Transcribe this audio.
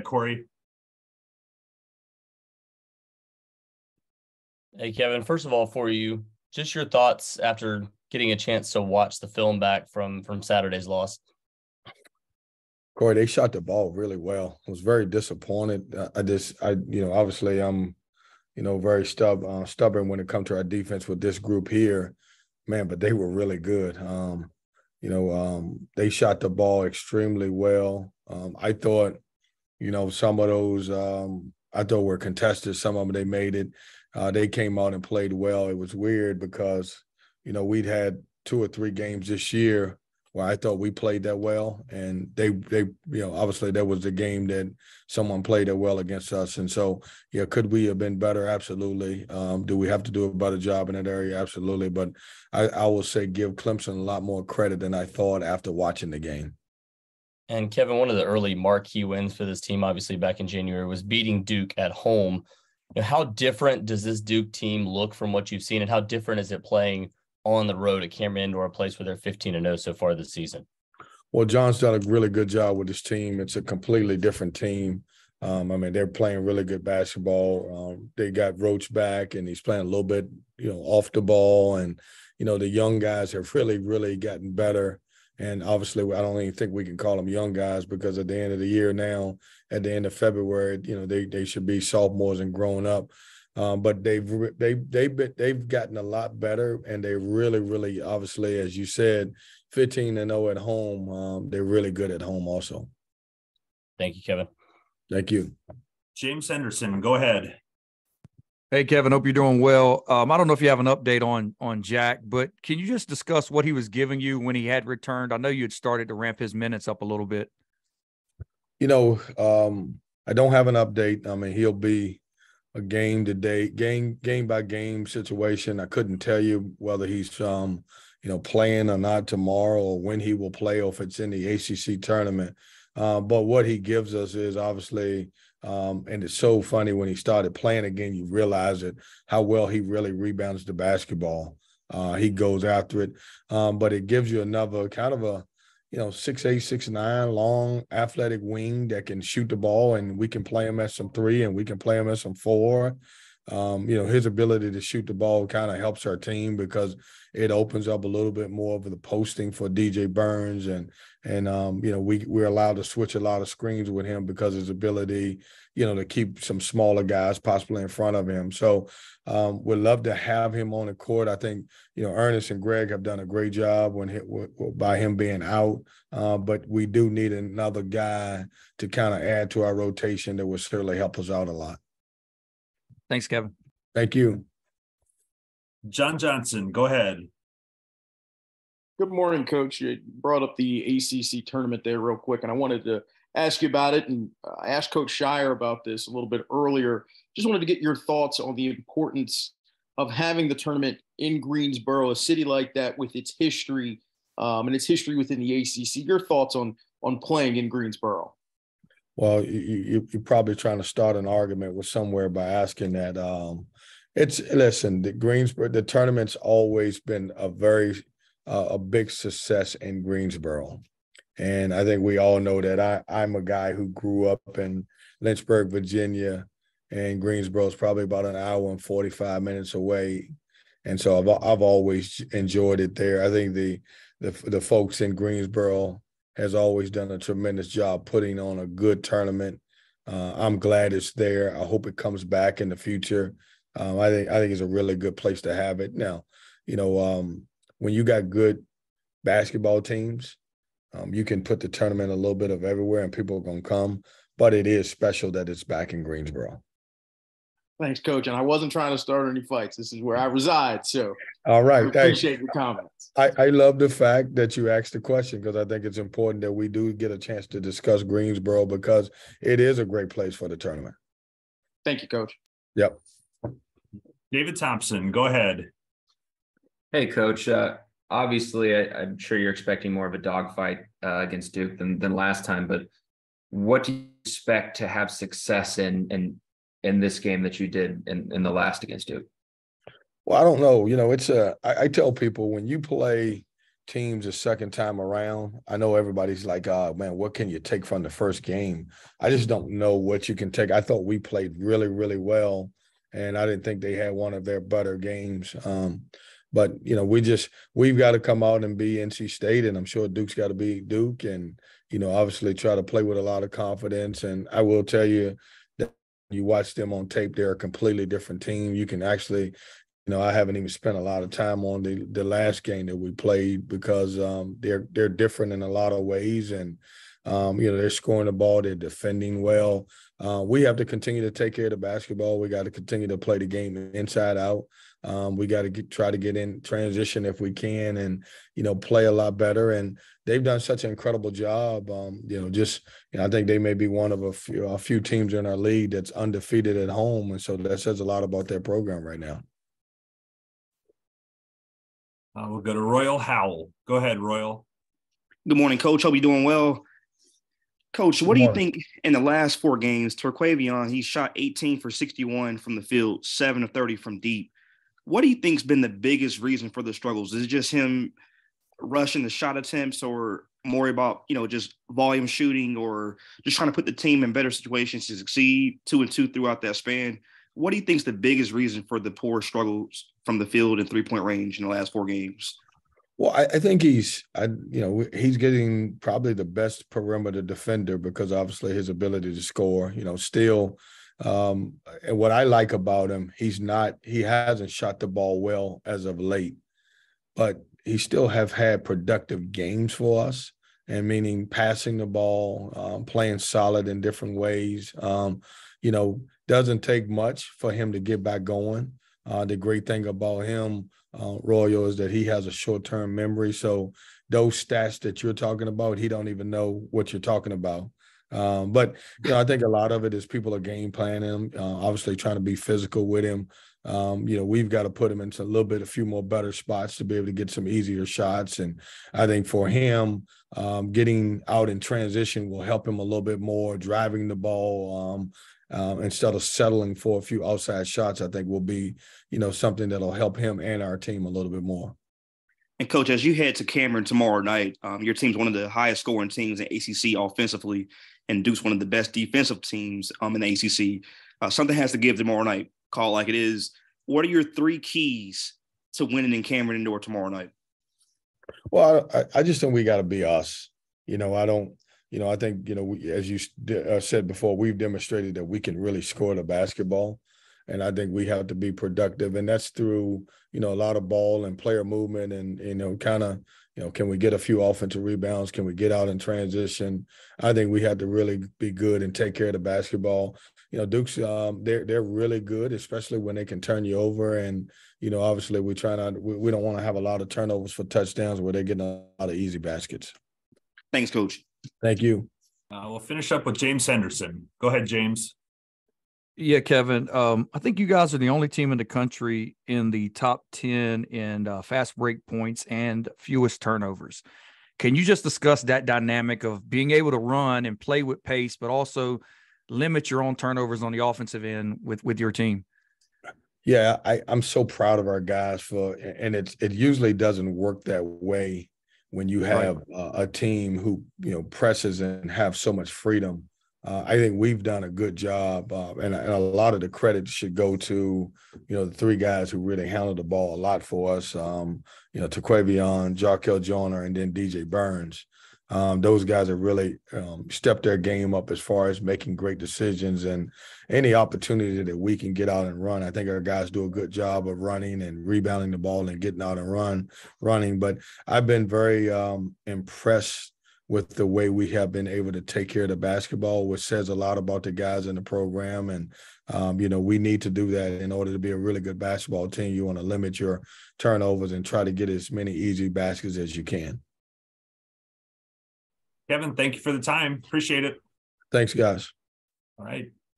Corey. Hey, Kevin, first of all, for you, just your thoughts after getting a chance to watch the film back from Saturday's loss. Corey, they shot the ball really well. I was very disappointed. Obviously I'm, very stubborn when it comes to our defense with this group here, man, but they were really good. They shot the ball extremely well. I thought, some of those, I thought were contested. Some of them, they made it. They came out and played well. It was weird because, we'd had 2 or 3 games this year where I thought we played that well. And they obviously that was the game that someone played that well against us. And so, could we have been better? Absolutely. Do we have to do a better job in that area? Absolutely. But I will say give Clemson a lot more credit than I thought after watching the game. And Kevin, one of the early marquee wins for this team, obviously back in January, was beating Duke at home. How different does this Duke team look from what you've seen, and how different is it playing on the road at Cameron Indoor, a place where they're 15-0 so far this season? Well, John's done a really good job with his team. It's a completely different team. They're playing really good basketball. They got Roach back, and he's playing a little bit, off the ball. And, the young guys have really, really gotten better. And obviously, I don't even think we can call them young guys because at the end of the year now, at the end of February, they should be sophomores and grown up. But they've gotten a lot better, and they really, really, obviously, as you said, 15-0 at home. They're really good at home also. Thank you, Kevin. Thank you. James Henderson, go ahead. Hey, Kevin, hope you're doing well. I don't know if you have an update on Jack, but can you just discuss what he was giving you when he had returned? I know you had started to ramp his minutes up a little bit. I don't have an update. He'll be a game by game situation. I couldn't tell you whether he's playing or not tomorrow, or when he will play, or if it's in the ACC tournament. But what he gives us is obviously, and it's so funny when he started playing again, you realize it, how well he really rebounds the basketball. He goes after it, but it gives you another kind of a 6'8", 6'9", long, athletic wing that can shoot the ball, and we can play him at some 3, and we can play him at some 4. His ability to shoot the ball kind of helps our team because it opens up a little bit more of the posting for DJ Burns, and we're allowed to switch a lot of screens with him because his ability, to keep some smaller guys possibly in front of him. So we'd love to have him on the court. I think, Ernest and Greg have done a great job by him being out, but we do need another guy to kind of add to our rotation that would certainly help us out a lot. Thanks, Kevin. Thank you. John Johnson, go ahead. Good morning, Coach. You brought up the ACC tournament there real quick, and I wanted to ask you about it. And I asked Coach Shire about this a little bit earlier. Just wanted to get your thoughts on the importance of having the tournament in Greensboro, a city like that with its history and its history within the ACC. Your thoughts on playing in Greensboro? Well, you're probably trying to start an argument with somewhere by asking that. The tournament's always been a big success in Greensboro. And I think we all know that I'm a guy who grew up in Lynchburg, Virginia, and Greensboro is probably about an hour and 45 minutes away. And so I've always enjoyed it there. I think the folks in Greensboro has always done a tremendous job putting on a good tournament. I'm glad it's there. I hope it comes back in the future. I think it's a really good place to have it. Now, when you got good basketball teams, you can put the tournament a little bit of everywhere and people are going to come, but it is special that it's back in Greensboro. Thanks, Coach. And I wasn't trying to start any fights. This is where I reside. So all right. I appreciate your comments. I love the fact that you asked the question because I think it's important that we do get a chance to discuss Greensboro because it is a great place for the tournament. Thank you, Coach. Yep. David Thompson, go ahead. Hey, Coach. Obviously, I'm sure you're expecting more of a dogfight against Duke than last time, but what do you expect to have success in this game that you did in the last against Duke? Well, I don't know. I tell people when you play teams the second time around. I know everybody's like, man, what can you take from the first game? I just don't know what you can take. I thought we played really, really well, and I didn't think they had one of their better games. But, you know, we've got to come out and be NC State, and I'm sure Duke's got to be Duke, and, you know, obviously try to play with a lot of confidence. And I will tell you that you watch them on tape, they're a completely different team. You can actually – you know, I haven't even spent a lot of time on the last game that we played because they're different in a lot of ways, and you know, they're scoring the ball, they're defending well. We have to continue to take care of the basketball. We got to continue to play the game inside out. We got to try to get in transition if we can, and you know, play a lot better. And they've done such an incredible job. You know, just you know, I think they may be one of a few teams in our league that's undefeated at home, and so that says a lot about their program right now. We'll go to Royal Howell. Go ahead, Royal. Good morning, Coach. Hope you're doing well. Coach, what do you think in the last 4 games? Terquavion, he shot 18 for 61 from the field, 7 of 30 from deep. What do you think's been the biggest reason for the struggles? Is it just him rushing the shot attempts, or more about, you know, just volume shooting, or just trying to put the team in better situations to succeed 2 and 2 throughout that span? What do you think's the biggest reason for the poor struggles from the field and 3-point range in the last 4 games? Well, I think he's getting probably the best perimeter defender because obviously his ability to score, you know, still. And what I like about him, he hasn't shot the ball well as of late, but he still have had productive games for us, and meaning passing the ball, playing solid in different ways. You know, doesn't take much for him to get back going. The great thing about him, Royal, is that he has a short-term memory. So those stats that you're talking about, he don't even know what you're talking about. But, you know, I think a lot of it is people are game planning him, obviously trying to be physical with him. You know, we've got to put him into a few more better spots to be able to get some easier shots. And I think for him, getting out in transition will help him a little bit more, driving the ball, instead of settling for a few outside shots, I think will be, you know, something that'll help him and our team a little bit more. And Coach, as you head to Cameron tomorrow night, your team's one of the highest scoring teams in ACC offensively, and Duke's one of the best defensive teams in the ACC. Something has to give tomorrow night. Call it like it is. What are your 3 keys to winning in Cameron Indoor tomorrow night? Well, I just think we got to be us. You know, I think, you know, as you said before, we've demonstrated that we can really score the basketball. And I think we have to be productive. And that's through, you know, a lot of ball and player movement and, you know, kind of, you know, can we get a few offensive rebounds? Can we get out in transition? I think we have to really be good and take care of the basketball. You know, Duke's, they're really good, especially when they can turn you over. And, you know, obviously we don't want to have a lot of turnovers for touchdowns where they're getting a lot of easy baskets. Thanks, Coach. Thank you. We'll finish up with James Henderson. Go ahead, James. Yeah, Kevin. I think you guys are the only team in the country in the top 10 in fast break points and fewest turnovers. Can you just discuss that dynamic of being able to run and play with pace, but also limit your own turnovers on the offensive end with your team? Yeah, I'm so proud of our guys and it usually doesn't work that way when you have a team who, you know, presses and have so much freedom. I think we've done a good job, and a lot of the credit should go to, you know, the 3 guys who really handled the ball a lot for us. You know, Terquavion, Jarkel Joyner, and then DJ Burns. Those guys have really stepped their game up as far as making great decisions, and any opportunity that we can get out and run. I think our guys do a good job of running and rebounding the ball and getting out and running. But I've been very impressed with the way we have been able to take care of the basketball, which says a lot about the guys in the program. And, you know, we need to do that in order to be a really good basketball team. You want to limit your turnovers and try to get as many easy baskets as you can. Kevin, thank you for the time. Appreciate it. Thanks, guys. All right.